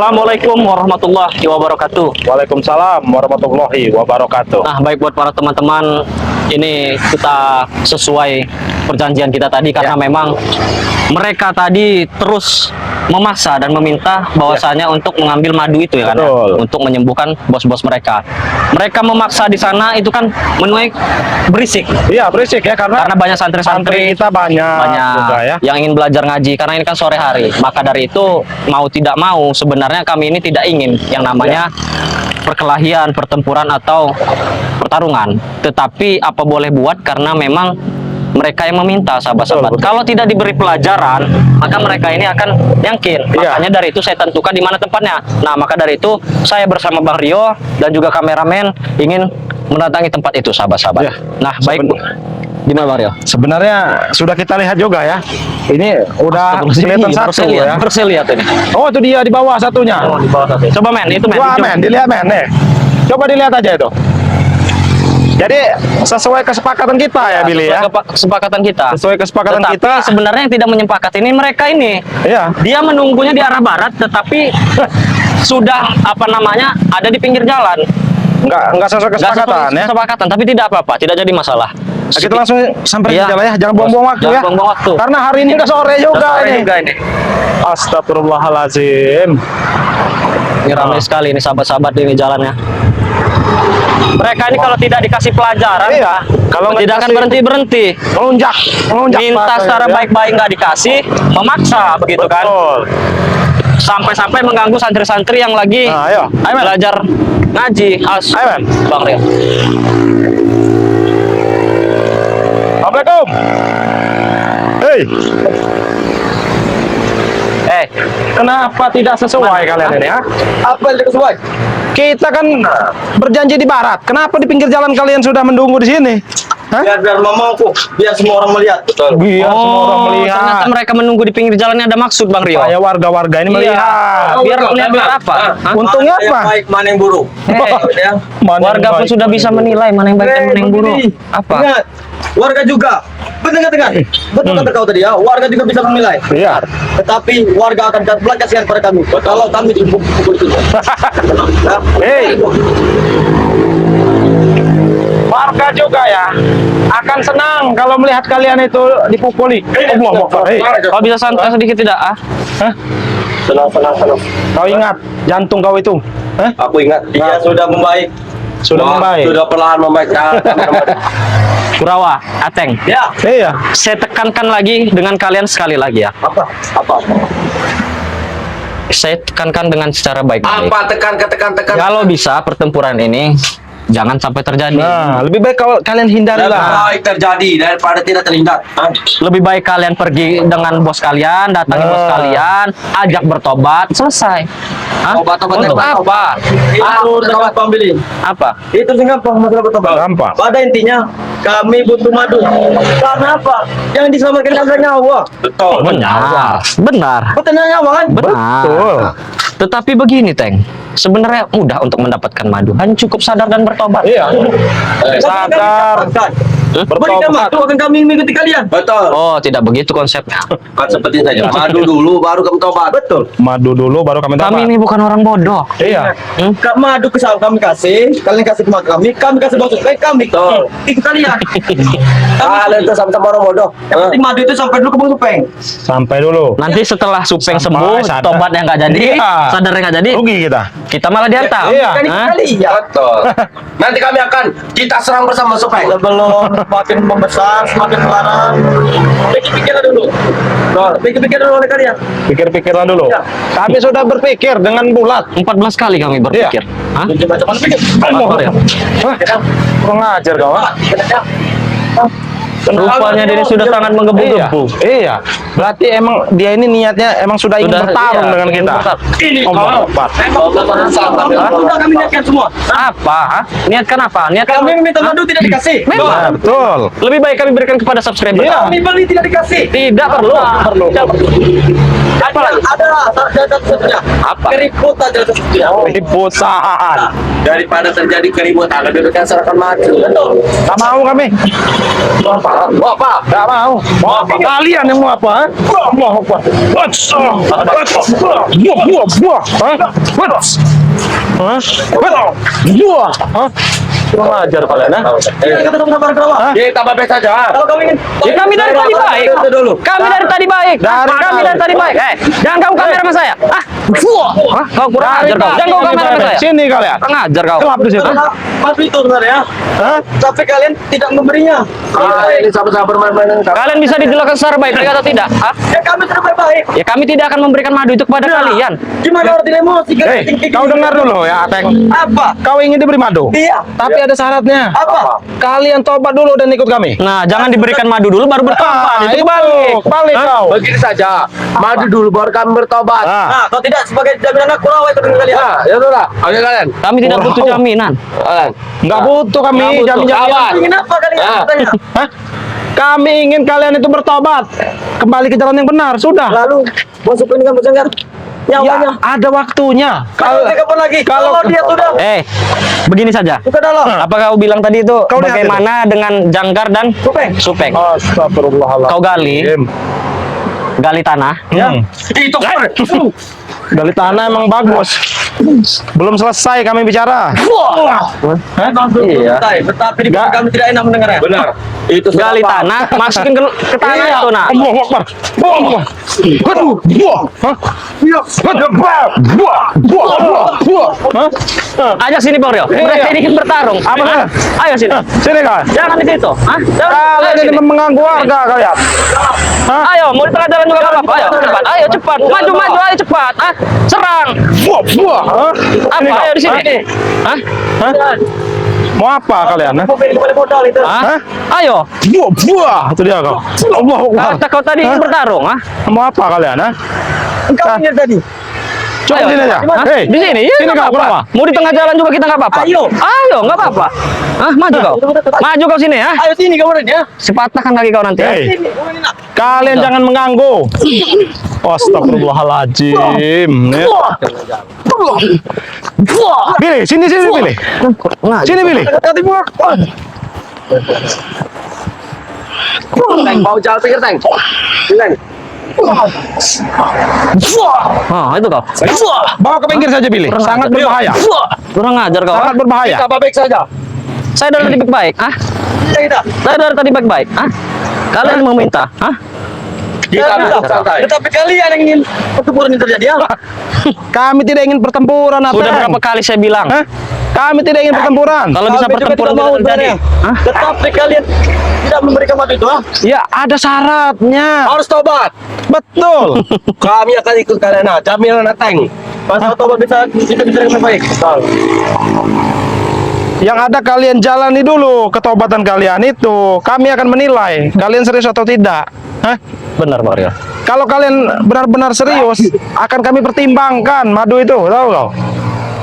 Assalamualaikum warahmatullahi wabarakatuh. Waalaikumsalam warahmatullahi wabarakatuh. Nah, baik buat para teman-teman, ini kita sesuai perjanjian kita tadi karena memang mereka tadi terus memaksa dan meminta bahwasanya untuk mengambil madu itu ya kan, ya? Untuk menyembuhkan bos-bos mereka. Mereka memaksa di sana itu kan menuai berisik. Iya, berisik ya karena banyak santri-santri kita banyak juga ya yang ingin belajar ngaji karena ini kan sore hari. Maka dari itu mau tidak mau sebenarnya kami ini tidak ingin yang namanya perkelahian, pertempuran atau pertarungan. Tetapi apa boleh buat karena memang mereka yang meminta, sahabat-sahabat. Kalau tidak diberi pelajaran, maka mereka ini akan yakin. Makanya dari itu saya tentukan di mana tempatnya. Nah, maka dari itu saya bersama Bang Rio dan juga kameramen ingin mendatangi tempat itu, sahabat-sahabat. Nah, baik. Di mana Bang Rio? Sebenarnya sudah kita lihat juga ya. Ini udah kelihatan satu ya. Terus saya lihat ini. Oh, itu dia di bawah satunya. Oh, di bawah satu. Coba men, itu men. Wah, men, dilihat men nih. Coba dilihat aja itu. Jadi sesuai kesepakatan kita ya, Billy ya. Kesepakatan kita. Sesuai kesepakatan tetapi kita. Sebenarnya yang tidak menyepakati ini mereka ini. Iya. Dia menunggunya di arah barat, tetapi sudah apa namanya ada di pinggir jalan. Enggak sesuai kesepakatan ya. Kesepakatan, tapi tidak apa-apa, tidak jadi masalah. Nah, kita langsung sampai Iya. ke jalan ya, jangan buang-buang waktu ya. Buang-buang waktu. Karena hari ini udah sore juga ini. ini. Astagfirullahalazim. Ini ramai sekali ini sahabat-sahabat ini jalannya. Mereka ini kalau tidak dikasih pelajaran, iya, kalau tidak akan berhenti-berhenti. Melunjak Minta secara baik-baik nggak dikasih, memaksa begitu kan. Sampai-sampai mengganggu santri-santri yang lagi belajar ngaji. Ayo, Bang Rio. Assalamualaikum. Hei, kenapa tidak sesuai kalian ini ya? Apa yang tidak sesuai? Kita kan berjanji di barat. Kenapa di pinggir jalan kalian sudah menunggu di sini? Hah? Biar mamaku, biar semua orang melihat. Betul. Biar semua orang melihat. Ternyata mereka menunggu di pinggir jalannya ada maksud Bang Rio. Supaya warga-warga ini melihat. Biar apa? Untungnya Mana yang apa? baik, mana yang buruk. Ya. Warga pun sudah bisa menilai mana yang baik dan mana yang buruk. Apa? Ingat, warga juga. Betul kata kau tadi ya. Warga juga bisa menilai. Iya. Tetapi warga akan belas kasihan pada kami. Kalau kami dipukul itu. Hei, warga juga ya akan senang kalau melihat kalian itu dipukuli. Allah Akbar. Hei, Kalau bisa santai sedikit tidak? hah? Senang. Kau ingat jantung kau itu? Hah? Aku ingat. Dia sudah membaik. Sudah membaik. Sudah perlahan membaik. Kurawa, Ateng. Ya. Iya. Saya tekankan lagi dengan kalian sekali lagi ya. Apa? Saya tekankan dengan secara baik-baik. Apa tekan. Kalau bisa pertempuran ini jangan sampai terjadi. Nah, lebih baik kalau kalian hindarilah. Baik terjadi daripada tidak terlihat. Lebih baik kalian pergi dengan bos kalian, datangi bos kalian, ajak bertobat, selesai. Hah? Obat-obat Untuk yang apa? Itu dengan pembeli. Apa? Itu sehingga masalah bertobat. Gampang. Pada intinya kami butuh madu. Karena apa? Yang diselamatkan adalah nyawa. Betul. Benar. Betul nyawa kan? Benar. Betul. Tetapi begini, Teng. Sebenarnya mudah untuk mendapatkan madu. Hanya cukup sadar dan bertobat. Iya. Sadar. Berikan madu akan kami mengikuti kalian. Betul. Oh, tidak begitu konsepnya. Kan seperti saja. Madu dulu baru kamu tobat. Betul. Madu dulu baru kami Kami dapat. ini bukan orang bodoh. Iya. Kak madu kami kasih, kalian kasih ke kami kasih bau supaya kami. Betul. Ikut kalian. Kalian itu sama-sama orang bodoh. Yang penting madu itu sampai dulu ke Bung Supeng. Sampai dulu. Nanti setelah Supeng Sampai sembuh, sadar. tobatnya nggak jadi, Iya. sadarnya nggak jadi, Rugi kita. malah dihantam. Iya. Hah? Betul. Nanti kami akan kita serang bersama Supeng. Sebelum semakin membesar, semakin melarang. Pikir-pikirlah dulu. Pikir-pikir dulu oleh kalian. Pikir-pikirlah dulu. Iya. Kami sudah berpikir dengan bulat. 14 kali kami berpikir. Hah? Macam-macam pikir. Hah? Kurang ajar kau. Rupanya diri sudah sangat menggebu-gebu. Iya. Berarti emang dia ini niatnya emang sudah ingin bertarung dengan ingin kita. bertarung. Ini Allah Akbar. sudah kami niatkan semua. Apa? Hah? Niatkan apa? Niatkan Kami meminta madu tidak dikasih. Memang. Betul. Lebih baik kami berikan kepada subscriber. Iya. Kami beli tidak dikasih. Tidak perlu. Apa lagi? Ada satu-satunya. Apa? Keriput aja satu-satunya. Keributan. Daripada terjadi keributan, lebih baik serahkan madu. Betul. Tak mau kami. Apa? Mau apa? Nggak mau. Mau apa? Kalian yang mau apa? Mau apa? Buah. Hah? Kurang ajar kalian, ha? Kita sama kenapa? Kita babek saja. Kalau kamu ingin, Ya kami dari tadi baik. dulu. Kami dari tadi baik. Kami dari tadi baik. Jangan kamu kamera sama saya. Hah? Kau kurang ajar kau. Jangan kau kamera sama saya. Sini kalian. Kurang ajar kau. Kelap di situ. Mas itu sebenarnya. Hah? Tapi kalian tidak memberinya. Ini sama-sama bermain-main. Kalian bisa dijelaskan secara baik-baik atau tidak? Hah? Ya kami tidak baik. Ya kami tidak akan memberikan madu itu kepada kalian. Gimana orang tidak emosi? Hei, kau dengar dulu ya, Ateng. Apa? Kau ingin diberi madu? Iya. Tapi ada syaratnya. Apa? Kalian tobat dulu dan ikut kami. Nah, jangan diberikan madu dulu baru bertobat. Itu balik. Balik kau. Begini saja. Maju dulu baru kami bertobat. Ah. Nah, kalau tidak sebagai jaminan aku rawa itu dengan kalian. Nah, ya sudah. Oke kalian. Kami tidak butuh jaminan. Kalian. Nggak butuh kami Nggak butuh. jamin-jamin. Kawan. Ingin apa kalian katanya? Hah? Kami ingin kalian itu bertobat, kembali ke jalan yang benar. Sudah. Lalu masuk dengan berjangkar Ya, nyawanya. ada waktunya. Kalau kapan lagi? Kalau dia sudah Begini saja. buka dalam. Apa kau bilang tadi itu Kau lihat bagaimana dengan jangkar dan Supeng. supeng? Astagfirullahaladzim. Kau gali tanah. Itu kan. Gali tanah emang bagus. Belum selesai kami bicara. Iya. Tetapi di Nggak. kami tidak enak mendengarnya. Benar. Itu sudah Gali apa? tanah, masukin ke tanah itu nak. Allahu Akbar. Buah. Hah? Buah. Hah? Ajak sini Bang Rio. Mereka ini kan bertarung. Apa Hah? Ayo sini. Sini kalian. Jangan di situ. Hah? Jangan. Kalian Ayo ini sini. mengganggu warga kalian. Ayo, mau di tengah jalan juga nggak apa-apa. Ayo cepat. Ayo cepat. Maju maju. Ayo cepat. Hah? Serang. Buah. Hah? Apa? Sini, Ayo di sini. Hah? Hah? Hah? Mau apa kalian? Hah? Mau beli kembali modal itu. Hah? Ayo. Buah. Itu dia kau. Allahu Akbar. Kata kau tadi bertarung, ah? Mau apa kalian? Hah? Engkau ingin tadi. Coba sini aja. Hah? Hei, Di sini. Iya, sini nggak kau apa-apa. kenapa? Mau di tengah jalan juga kita nggak apa-apa. Ayo. Ayo, nggak apa-apa. Hah? Maju kau. Maju kau sini ya. Ayo sini kamu ya. Sepatahkan kaki kau nanti. Ya. Hei, Sini, kamu ini nak. kalian jangan mengganggu. Astagfirullahaladzim. Ya. Billy, sini Billy. Sini Billy. Hati-hati buat. Teng, bau jalan pikir teng. Bilang. Ah, itu kau. Bawa ke pinggir saja Billy. Sangat berbahaya. Kurang ajar kau. Sangat Ah? berbahaya. Kita babek saja. Saya dari tadi baik-baik. Ah? Kita. Saya dari tadi baik-baik. Ah? Kalian meminta. Ah? Kita duduk santai. Tetapi kalian yang ingin pertempuran ini terjadi ya? Kami tidak ingin pertempuran, Sudah Ateng. berapa kali saya bilang. Hah? Kami tidak ingin pertempuran. Kalau bisa Kami juga pertempuran tidak mau tidak terjadi. sebenarnya. Hah? Tetapi kalian tidak memberikan madu itu, ah? Ya, ada syaratnya. Harus tobat. Betul. Kami akan ikut kalian. Nah, jaminan teng. Pasal tobat bisa dengan baik. Yang ada kalian jalani dulu ketobatan kalian itu. Kami akan menilai kalian serius atau tidak. Hah? Benar, Bang Rio. Kalau kalian benar-benar serius, akan kami pertimbangkan madu itu, tahu kau?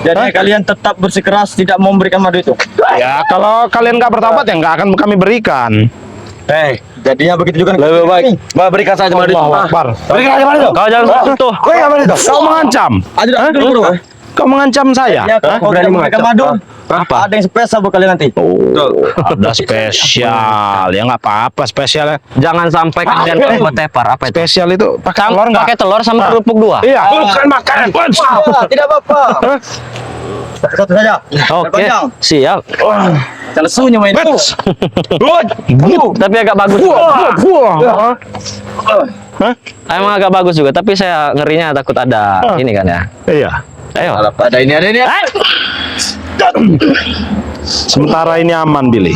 Jadi kalian tetap bersikeras tidak mau memberikan madu itu. Ya, kalau kalian nggak bertobat ya nggak akan kami berikan. Jadinya begitu juga. Lebih baik. Berikan saja madu itu. Allahu Akbar. Berikan saja madu itu. Kau jangan sentuh. Kau mengancam? Ada dulu. Kau mengancam saya? Ya, kalau kau tidak memberikan madu, Apa? ada yang spesial buat kalian nanti. Ada spesial, ya nggak apa-apa spesial. Jangan sampai kalian buat tepar. Apa itu? Spesial itu pakai telur nggak? Pakai telur sama kerupuk dua. Iya, bukan makanan. Ya, tidak apa-apa. Satu saja. Oke, Panjang. siap. Celesunya main itu. Tapi agak bagus. Hah? Emang agak bagus juga, tapi saya ngerinya takut ada ini kan ya. Iya. Ayo. Ada ini. Sementara ini aman, Billy.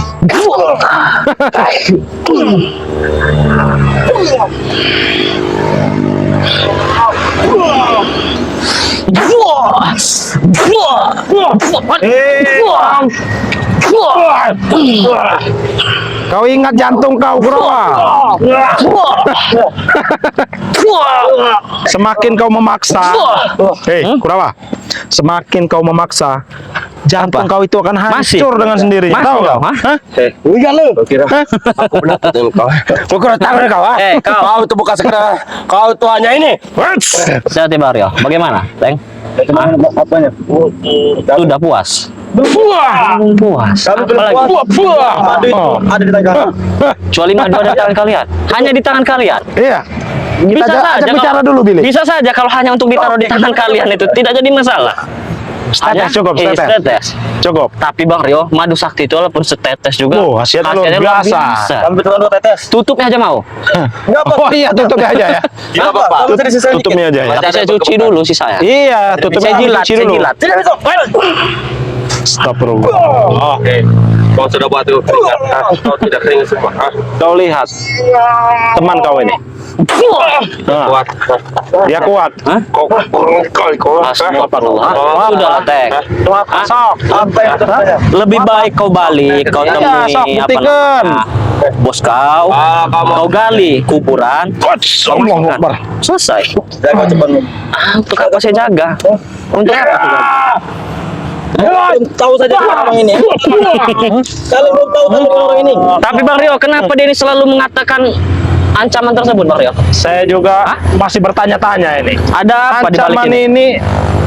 Kau ingat jantung kau, Kurawa. Semakin kau memaksa, hei, Kurawa, semakin kau memaksa, jantung kau itu akan hancur dengan sendirinya. Masih Tahu kau, kau? hah? Hah? Enggak lu. Kira aku benar dengan kau. Pukul tangan kau. Kau itu bukan sekedar. Kau itu hanya ini. Saya Bang Rio. Bagaimana, Teng? Apanya? Sudah puas. Buah. Puas. Kami belum Apalagi? puas. Madu itu ada di tangan. Kecuali madu ada di tangan kalian. Hanya di tangan kalian. Iya. Kita Bisa ajak saja bicara kalau- dulu, Billy. Bisa saja kalau hanya untuk ditaruh di tangan kalian itu tidak jadi masalah. Setetes cukup, setetes. setetes. Cukup. Tapi Bang Rio, madu sakti itu walaupun setetes juga. Oh, khasiatnya luar biasa. Kami betul 2 tetes. Tutupnya aja mau. Enggak apa. Oh iya, tutupnya aja ya. Iya, Bapak. Kamu tadi sisa Tutupnya aja ya. Nanti saya cuci dulu sih saya. Iya, tutupnya Saya jilat, cuci saya dulu. jilat. Tidak bisa. Astagfirullah. Oke. Kau sudah buat itu keringat. Kau tidak keringat semua. Kau lihat teman kau ini. Nah, Kuat. dia kuat. Hah? Kau kurang kali kau. Astagfirullah. Sudah tek. Sok. Apa yang terjadi? Lebih baik kau balik, kau Iya, temui sok, apa buktikan. namanya, bos kau, kau gali kuburan, Allahu Akbar. selesai. Jaga cepat. Untuk apa saya jaga? Untuk apa? Belum tahu saja orang ini. Kalian belum tahu tentang orang ini. Tapi Bang Rio, kenapa dia ini selalu mengatakan ancaman tersebut, Bang Rio? Saya juga masih bertanya-tanya ini. Ada apa di balik Ancaman ini? ini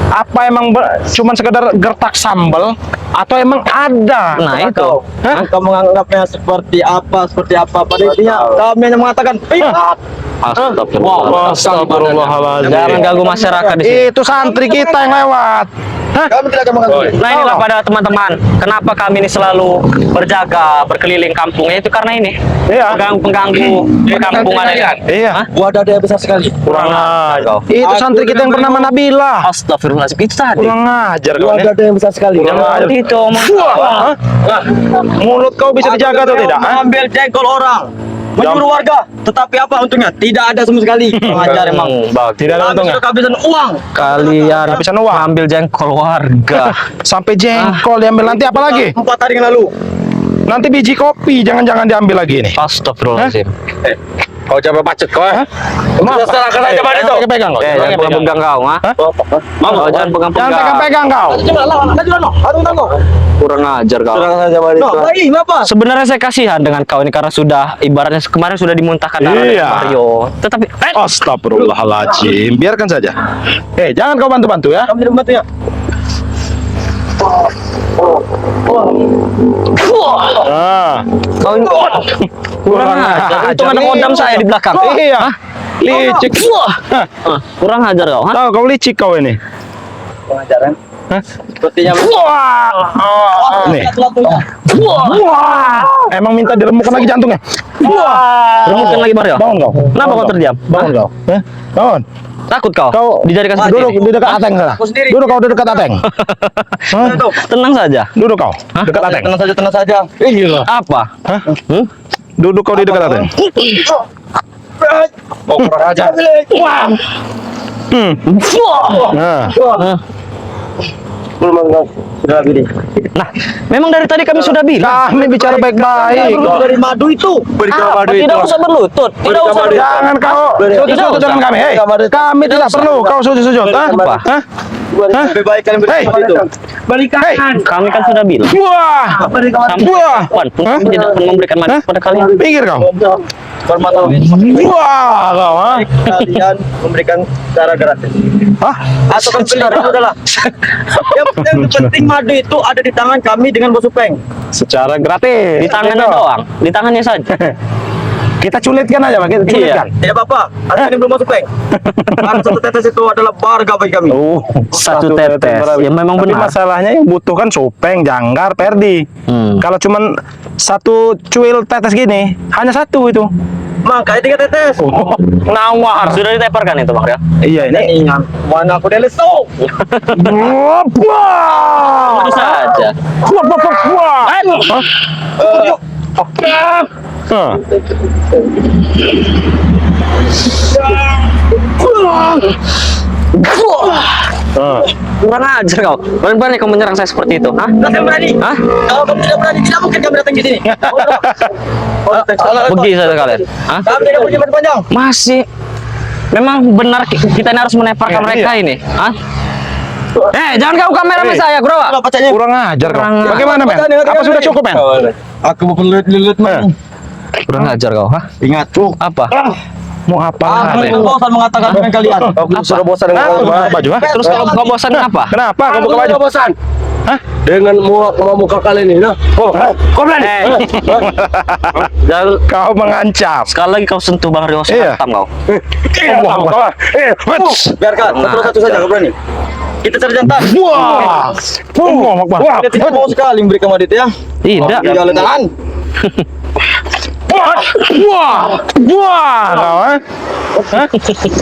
apa emang cuman sekedar gertak sambal atau emang ada? Nah itu. Hah? Kamu menganggapnya seperti apa? Pada intinya kami hanya mengatakan ingat. Astagfirullah. Astagfirullahaladzim. Jangan ganggu masyarakat di sini. Itu santri kita yang lewat. Hah? Kami tidak akan mengganggu. Nah inilah pada teman-teman, kenapa kami ini selalu berjaga, berkeliling kampungnya itu karena ini. Iya. Pengganggu perkampungan ini. Iya. Hah? Wadah dia besar sekali. Kurang ajar. Itu santri kita yang bernama Nabila. Astagfirullahaladzim, itu tadi. Kurang ajar kau Wadah ini. dia yang besar sekali. Kurang ajar. Itu omong. Hah? Mulut kau bisa dijaga atau tidak? Hah? Ambil jengkol orang. Menyuruh warga, tetapi apa untungnya? Tidak ada sama sekali. Pengajar emang. Tidak ada Kami untungnya. sudah kehabisan uang. Kalian Habisan uang. ambil jengkol warga. Sampai jengkol diambil nanti apa lagi? 4 hari yang lalu. Nanti biji kopi jangan-jangan diambil lagi nih. Astagfirullahaladzim. Kau jangan bacot kau. Maaf, serahkan aja pada itu. Pegang kau. Jangan pegang-pegang kau, ha? Oh, jangan Jangan pegang-pegang. pegang-pegang kau. Coba lawan, maju no. Aduh tango. Kurang ajar kau. No, baik, kenapa? Sebenarnya saya kasihan dengan kau ini karena sudah ibaratnya kemarin sudah dimuntahkan darah dari Iya. Mario. Tetapi Astagfirullahaladzim. Biarkan saja. Jangan kau bantu-bantu ya. Kami tidak membantunya. Nah, kau ini kurang ajar. Untung ada kodam saya di belakang. Iya. Hah? Licik. Hah, kurang ajar kau, ha? Tahu kau licik kau ini. Pengajaran. Hah? Sepertinya Wah. Nih. Wah. Emang minta diremukkan lagi jantungnya. Wah. Remukkan lagi Mario. Bangun kau. Kenapa kau terdiam? Bangun kau. Bangun. Takut kau? Kau dijadikan seperti duduk ini? di dekat Ateng sana. Aku sendiri. Duduk kau di dekat Ateng. Hah? Tenang saja. Duduk kau. Dekat Ateng. Tenang saja. Iya. Apa? Hah? Hmm? Duduk kau di dekat Ateng. Oh, kurang ajar. Wah. Nah. Sudah gini. Nah, memang dari tadi kami sudah bilang. Kami bicara baik-baik. Dari madu itu. Apa? Tidak usah berlutut. Tidak usah berlutut. Jangan kau sujud-sujud dengan kami. Hei, kami tidak perlu kau sujud-sujud. Hah? Apa? Hah? Lebih baik kalian Hei. berikan itu. Hei. Kami kan sudah bilang. Wah. Sampai Wah. kapan pun Hah? kami tidak akan memberikan madu Hah? kepada kalian. Pinggir kau. Bermata Wah, kau ha? kalian memberikan cara gratis. Hah? Atau kan benar udahlah. Yang penting madu itu ada di tangan kami dengan Bos Upeng. Secara gratis. Di tangannya doang. Di tangannya saja. Kita culitkan aja, Pak. Kita culitkan. Tidak apa-apa. Hari ini belum Bos Upeng. Karena satu tetes itu adalah barga bagi kami. Satu tetes. Ya memang Tapi benar. masalahnya yang butuhkan Supeng, Janggar, Perdi. Kalau cuman satu cuil tetes gini, hanya satu itu. Makanya 3 tetes. Nawar. Sudah diteparkan itu Bang Rio. Iya ini. Ingat, mana aku deles tuh. Wah. Itu saja. Wah. Hah? Kurang ajar kau. Berani kau menyerang saya seperti itu, hah? Tidak berani. Hah? Kalau kamu tidak berani, tidak mungkin kami datang ke sini. Pergi saja kalian. Hah? Kami tidak punya baju panjang. Masih. Memang benar kita ini harus meneparkan Iya, mereka ini, hah? Jangan kau kamera sama saya, bro. Kalau pacanya. Kurang ajar kau. Kurang ajar. Bagaimana, Men? Apa sudah cukup, Men? Aku mau peluit-peluit man. Kurang ajar kau, hah? Ingat tuh. Apa? Mau apa? Aku sudah bosan mengatakan dengan kalian. Aku sudah bosan dengan Kenapa kau. buka baju, ha? Terus kau bosan kenapa? Kenapa kau Aku buka baju? sudah bosan. Hah? Dengan muka kalian ini, nah. Oh, kau berani? Jangan, Kau mengancam. sekali lagi kau sentuh Bang Rio, Iya. hantam kau. Biarkan, satu saja kau berani. Kita cari jantan. Wah. Allahu Akbar. Dia tidak mau sekali memberikan Madit ya. Tidak. Tidak oleh tangan. Wah. Wah. Kau, ha?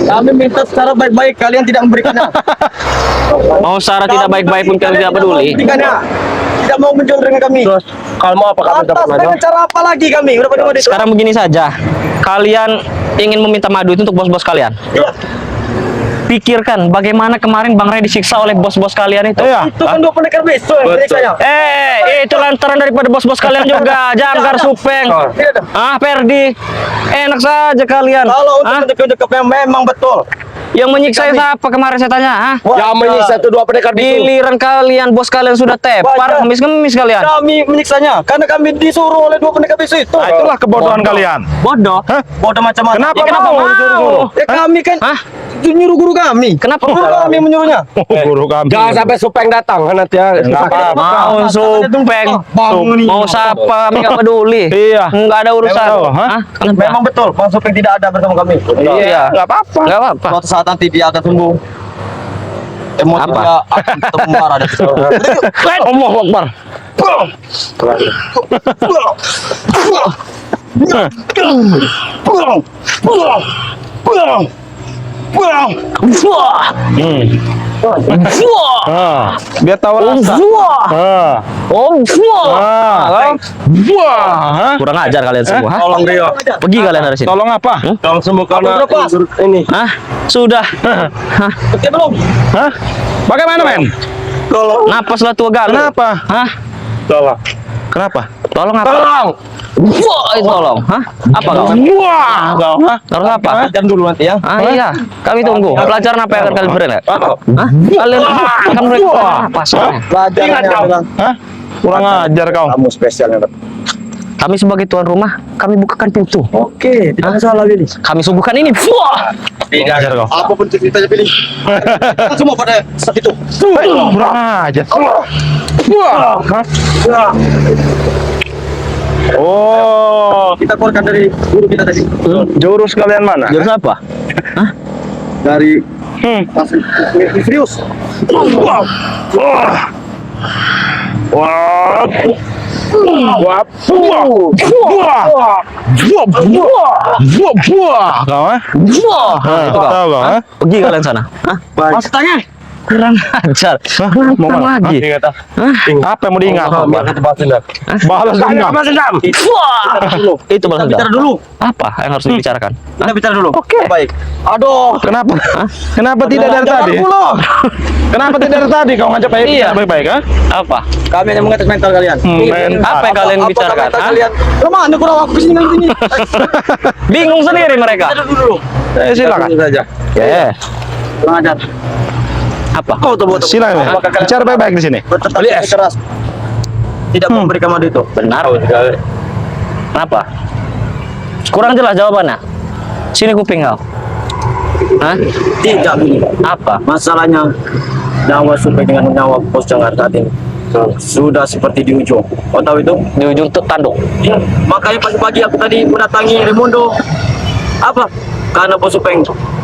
Kami minta secara baik-baik, kalian tidak memberikannya. Mau secara tidak baik-baik pun kalian tidak peduli. Memberikannya. Tidak mau menjual dengan kami. Kalau mau apa kami Atas dapat dengan cara apa lagi kami? Udah pada Madit. Sekarang begini saja, kalian ingin meminta madu itu untuk bos-bos kalian. Pikirkan bagaimana kemarin Bang Ray disiksa oleh bos-bos kalian itu. Iya. Itu kan 2 pendekar besok yang milik saya. Itu lantaran daripada bos-bos kalian juga. Jangkar Supeng. Ferdi. Enak saja kalian. Kalau untuk mendekat yang memang betul. Yang menyiksa siapa kemarin saya tanya? Yang menyiksa itu 2 pendekar bisu. Giliran kalian bos kalian sudah tepar, Wajar. ngemis-ngemis kalian. Kami menyiksanya karena kami disuruh oleh 2 pendekar besok itu. Nah, itulah kebodohan kalian. Bodoh. Bodoh macam-macam. Kenapa Ya, kenapa mau mau? disuruh-suruh? Ya kami kan Hah? nyuruh guru kami. Kenapa? Guru kami menyuruhnya. Guru kami. Jangan sampai Supeng datang nanti ya. Mau Supeng, mau siapa, kami nggak peduli. Iya. Nggak ada urusan. Memang tahu, hah? Hah? Kenapa? Memang betul, Bang Supeng tidak ada bersama kami. Iya. Nggak apa-apa. Nggak apa-apa. Suatu saat nanti dia akan sembuh. Emosi Apa? dia akan tetap marah dan Allahu Akbar. Biar tahu rasa. Kurang ajar kalian semua. Hah? Tolong Rio. Pergi kalian dari sini. Tolong apa? Tolong semua karena Lepas. ini. Hah? Sudah. Hah? Oke belum? Hah? Bagaimana, men? Napaslah tua galuh. Kenapa? Hah? Tolong. Kenapa? Tolong apa? Tolong. Wah, tolong. Hah? Apa kau? Wah, kau. Hah? Tolong apa? Jam dulu nanti ya. Iya, kami tunggu. Pelajaran apa yang akan kalian berikan? Hah? Kalian akan berikan apa soalnya? Pelajarannya adalah Hah? Kurang ajar kau. kamu spesialnya. Kami sebagai tuan rumah, kami bukakan pintu. Oke, tidak masalah ini. Kami suguhkan ini. Wah! Kurang ajar kau. Apapun ceritanya pilih. Semua pada saat itu. Kurang ajar. Wah. Hah? Oh, Kita keluarkan dari guru kita tadi. jurus kalian mana? Jurus apa? Dari Wah. Misterius. Wah. Wah. Wah. Wah. Wah. Kau, ha? Wah! Itu kau. Tahu kau, ha? Pergi kalian sana. Hah? Mas tanya. Kurang ajar. Mau Kurang mana? lagi. Ingat ah. Apa yang mau diingat? Biar kita balas dendam. Balas dendam. Balas dendam. Wah! Itu balas Bicara dendam. dulu. Apa yang harus dibicarakan? Kita bicara dulu. Oke. Baik. Aduh. Kenapa? Kenapa tidak dari tadi? Kenapa tidak dari tadi kau ngajak baik-baik, ha? Apa? Kami hanya mengetes mental kalian. Mental. Apa yang kalian bicarakan? mental Hah? kalian? Kemana kurang aku kesini dengan sini? Bingung sendiri mereka. Bicara dulu. Silakan. saja. Ya. Kurang ajar. Apa? Kau tuh buat. Silakan. Bicara baik-baik di sini. Bertetap keras. Tidak memberikan madu itu. Benar. Kenapa? Kurang jelas jawabannya. Sini kuping kau. Hah? Tidak ini. Apa? Masalahnya nyawa Supeng dengan nyawa Bos Jangkar saat ini sudah seperti di ujung. Kau tahu itu? Di ujung tanduk. Ya, makanya pagi-pagi aku tadi mendatangi Raimundo. Apa? Karena Bos Supeng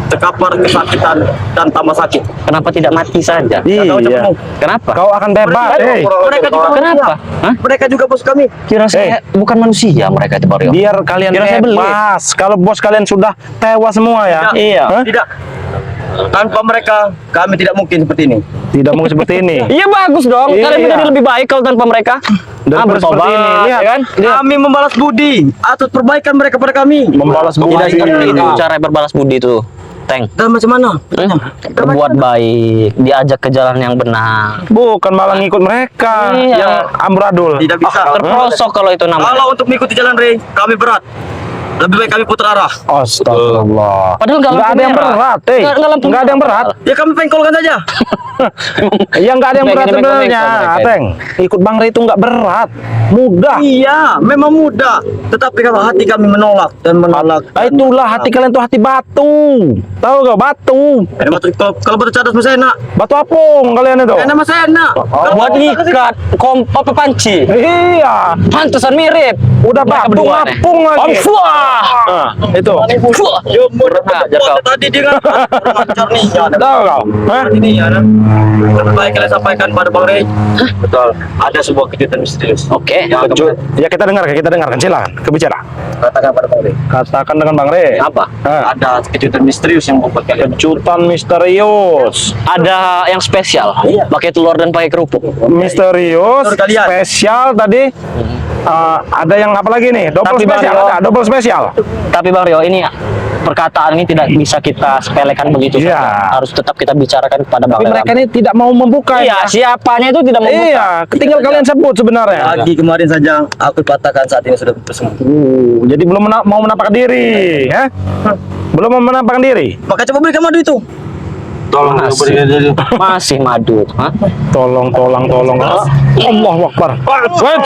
terkapar kesakitan dan tambah sakit. Kenapa tidak mati saja? Iya. Kenapa? Kau akan bebas. Hei, Mereka juga Kenapa? Hah? Mereka juga bos kami. Kira saya bukan manusia mereka itu Mario. biar kalian Kira saya beli. bebas. Kalau bos kalian sudah tewas semua ya. Tidak. Iya. Hah? Tidak. Tanpa mereka, kami tidak mungkin seperti ini. Tidak mungkin seperti ini. Iya bagus dong. Iya. Kalian menjadi lebih baik kalau tanpa mereka. Daripada bertobat, seperti ini. Lihat. ya kan? Kami membalas budi atas perbaikan mereka pada kami. Membalas budi. Tidak seperti itu cara berbalas budi itu. Teng. Dan macam mana? Berbuat baik, diajak ke jalan yang benar. Bukan malah ngikut mereka Iya. yang amburadul. Tidak bisa. Terprosok kalau itu namanya. Kalau untuk mengikuti jalan Rey, kami berat. Lebih baik kami putar arah. Astagfirullah. Padahal nggak Nggak lampu ada yang merah. berat, Nggak lampu nggak ada yang merah. berat. Ya kami pengkolkan saja. Ya nggak ada yang berat Bengkel, sebenarnya, bengkel. Ateng. Ikut Bang Ray itu nggak berat, mudah. Iya, memang mudah. Tetapi kalau hati kami menolak dan menolak. Itulah hati kalian tuh hati batu. Tahu gak batu? Kalau batu cadas masih enak. Batu apung kalian itu. Enak masih enak. Kalau Buat batu cadas ngikat, apa panci? Iya, Pantesan mirip. udah Mereka batu berdua nih. apung lagi. Wah. Nah, itu. Yo, mau Kurang ajar kau. tadi dia kan lancar nih. Ya, ada Tahu kau? Hah? ini ya. Lebih baik kalian sampaikan pada Bang Rey. Betul. Ada sebuah kejutan misterius. Oke. Ya kita dengarkan, silakan. Kebicara. Katakan pada Bang Rey. Katakan dengan Bang Ray. Apa? Hah? Ada kejutan misterius yang membuat kalian. Kejutan misterius. Ada yang spesial. Pakai telur dan pakai kerupuk. Misterius, Menurut kalian? spesial tadi. Ada yang apa lagi nih? Double Tapi Bang spesial, Rio- ada double spesial. Tapi Bang Rio, ini perkataan ini tidak bisa kita sepelekan begitu Iya. saja. Harus tetap kita bicarakan kepada Bang Tapi Rio. mereka ini tidak mau membuka. Iya, siapanya itu tidak mau buka. Iya, tinggal kalian sebut sebenarnya. Pagi kemarin saja aku katakan saat ini sudah bersembuh. Jadi belum mau menampakkan diri, ya? Belum mau menampakkan diri. Maka coba berikan madu itu. Tolong Masih madu. Hah? Tolong. Allahu Akbar. Wait.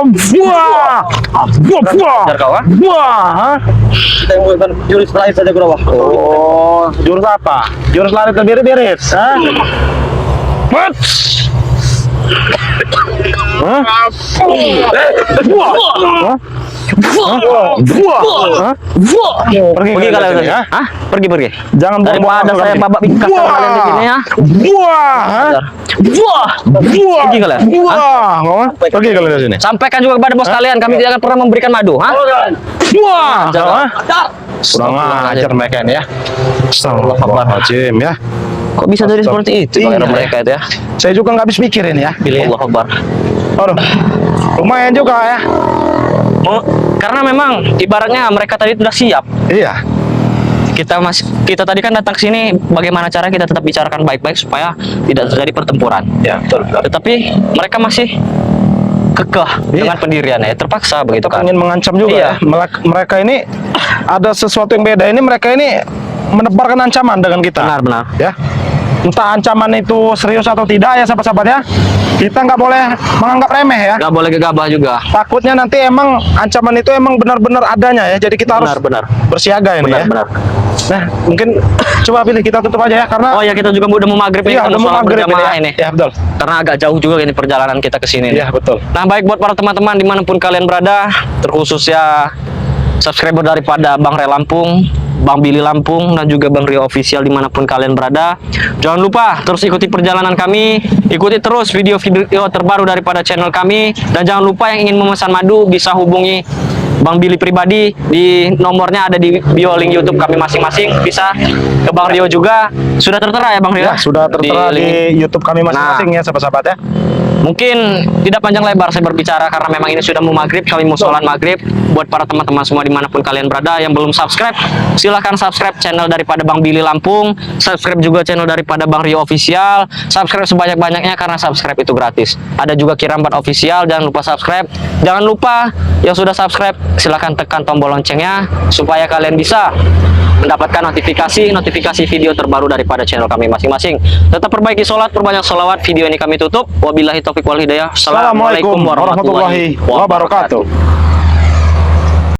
Buah. Ajar kau, ah? Buah. Kita yang bukan jurus terakhir saja Kurawah. Oh, jurus apa? Jurus lari terbirit-birit. Hah? What? Hah? Buah. Hah? Buah. Hah? Pergi Pergi kalian dari sini, tadi. ya? Hah? Pergi. Jangan buang-buang Daripada waktu saya kami. babak bingkas Buah. kalian di sini, ya. Buah. Hah? Buah. Buah. Pergi kalian. Buah. Hah? Pergi kalian dari sini. Sampaikan juga kepada bos kalian, kami tidak akan pernah memberikan madu. Hah? Buah. Ajar. Hah? Kurang ajar mereka ini ya. Astagfirullahaladzim ya. Kok bisa jadi seperti itu Iya. mereka itu ya? Saya juga nggak habis mikirin ya. Pilih ya. Allah Akbar. Aduh. Lumayan juga ya. Oh, karena memang ibaratnya mereka tadi sudah siap. Iya. Kita tadi kan datang ke sini, bagaimana cara kita tetap bicarakan baik-baik supaya tidak terjadi pertempuran. Ya, betul. Tetapi mereka masih kekeh Iya. dengan pendiriannya, terpaksa begitu kan. Ingin mengancam juga Iya. ya. Mereka ini ada sesuatu yang beda. Ini mereka ini menebarkan ancaman dengan kita. Benar-benar. Ya. Entah ancaman itu serius atau tidak ya sahabat-sahabat ya. Kita nggak boleh menganggap remeh ya. Nggak boleh gegabah juga. Takutnya nanti emang ancaman itu emang benar-benar adanya ya. Jadi kita harus Benar-benar. bersiaga ini ya. Benar-benar. Nah, mungkin coba pilih kita tutup aja ya karena Oh ya, kita juga udah mau maghrib ini, iya, kita udah mau sholat maghrib ini berjamaah ya. ini. Ya, betul. Karena agak jauh juga ini perjalanan kita ke sini. nih. Iya, betul. Nah, baik buat para teman-teman dimanapun kalian berada, terkhusus ya subscriber daripada Bang Ray Lampung, Bang Billy Lampung, dan juga Bang Rio Official dimanapun kalian berada. Jangan lupa terus ikuti perjalanan kami, ikuti terus video-video terbaru daripada channel kami, dan jangan lupa yang ingin memesan madu bisa hubungi Bang Billy pribadi, di nomornya ada di bio link YouTube kami masing-masing. Bisa ke Bang Rio juga. Sudah tertera ya Bang Rio? Ya, sudah tertera di YouTube kami masing-masing ya sahabat-sahabat ya. Mungkin tidak panjang lebar saya berbicara karena memang ini sudah mau maghrib, kami mau sholat maghrib. Buat para teman-teman semua dimanapun kalian berada yang belum subscribe, silahkan subscribe channel daripada Bang Billy Lampung, subscribe juga channel daripada Bang Rio Official, subscribe sebanyak-banyaknya karena subscribe itu gratis. Ada juga Kirambat Official, jangan lupa subscribe. Jangan lupa yang sudah subscribe silahkan tekan tombol loncengnya supaya kalian bisa mendapatkan notifikasi video terbaru daripada channel kami masing-masing. Tetap perbaiki sholat, perbanyak sholawat. Video ini kami tutup. Wabillahi taufiq wal hidayah. Assalamualaikum warahmatullahi wabarakatuh.